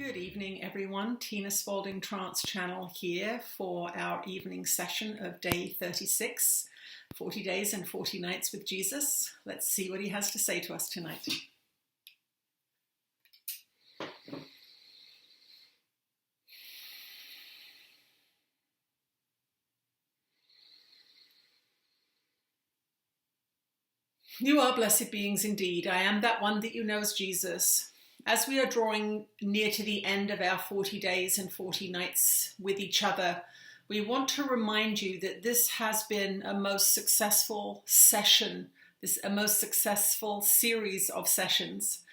Good evening, everyone. Tina Spalding Trance Channel here for our evening session of day 36, 40 days and 40 nights with Jesus. Let's see what he has to say to us tonight. You are blessed beings indeed. I am that one that you know as Jesus. As we are drawing near to the end of our 40 days and 40 nights with each other, we want to remind you that this has been a most successful session, a most successful series of sessions.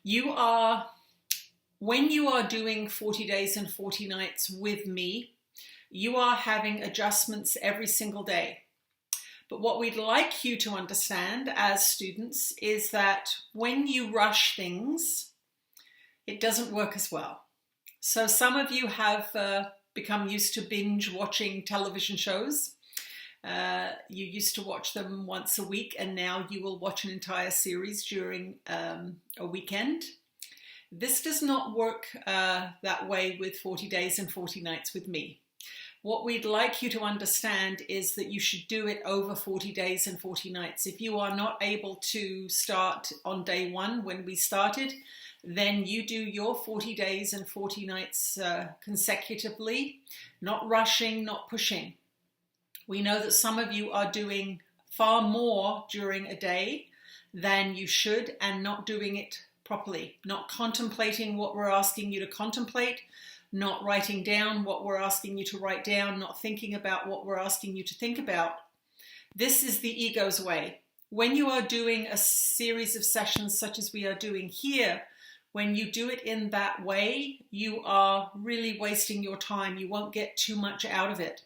When you are doing 40 days and 40 nights with me, you are having adjustments every single day. But what we'd like you to understand as students is that when you rush things, it doesn't work as well. So some of you have become used to binge watching television shows. You used to watch them once a week, and now you will watch an entire series during a weekend. This does not work that way with 40 days and 40 nights with me. What we'd like you to understand is that you should do it over 40 days and 40 nights. If you are not able to start on day one when we started, then you do your 40 days and 40 nights consecutively, not rushing, not pushing. We know that some of you are doing far more during a day than you should and not doing it properly, not contemplating what we're asking you to contemplate, not writing down what we're asking you to write down, not thinking about what we're asking you to think about. This is the ego's way. When you are doing a series of sessions such as we are doing here, when you do it in that way, you are really wasting your time. You won't get too much out of it.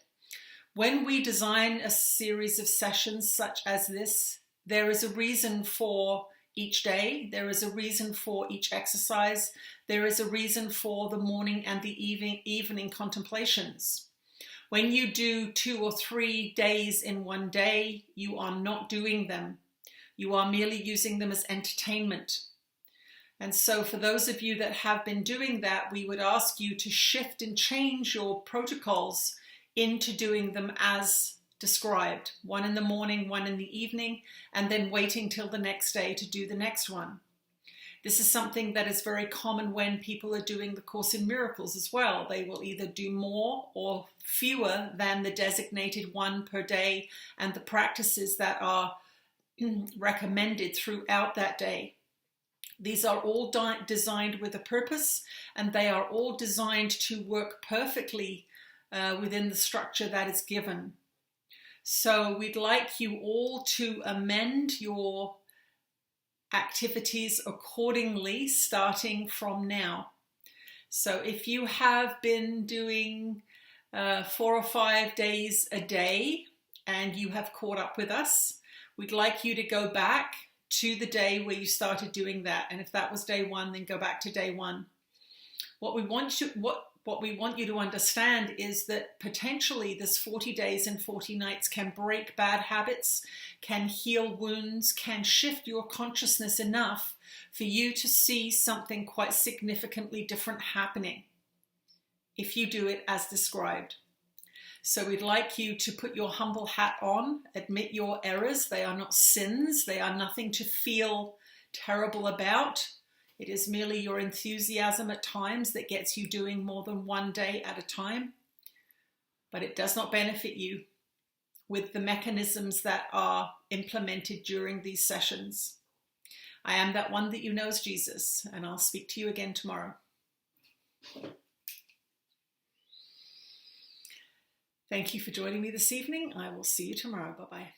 When we design a series of sessions such as this, there is a reason for each day. There is a reason for each exercise. There is a reason for the morning and the evening contemplations. When you do 2 or 3 days in one day, you are not doing them. You are merely using them as entertainment. And so for those of you that have been doing that, we would ask you to shift and change your protocols into doing them as described. 1 in the morning, 1 in the evening, and then waiting till the next day to do the next one. This is something that is very common when people are doing the Course in Miracles as well. They will either do more or fewer than the designated 1 per day and the practices that are recommended throughout that day. These are all designed with a purpose, and they are all designed to work perfectly within the structure that is given. So we'd like you all to amend your activities accordingly, starting from now. So if you have been doing 4 or 5 days a day and you have caught up with us, we'd like you to go back to the day where you started doing that. And if that was day 1, then go back to day 1. What we want you to understand is that potentially this 40 days and 40 nights can break bad habits, can heal wounds, can shift your consciousness enough for you to see something quite significantly different happening if you do it as described. So we'd like you to put your humble hat on, admit your errors. They are not sins. They are nothing to feel terrible about. It is merely your enthusiasm at times that gets you doing more than 1 day at a time. But it does not benefit you with the mechanisms that are implemented during these sessions. I am that one that you know as Jesus, and I'll speak to you again tomorrow. Thank you for joining me this evening. I will see you tomorrow. Bye-bye.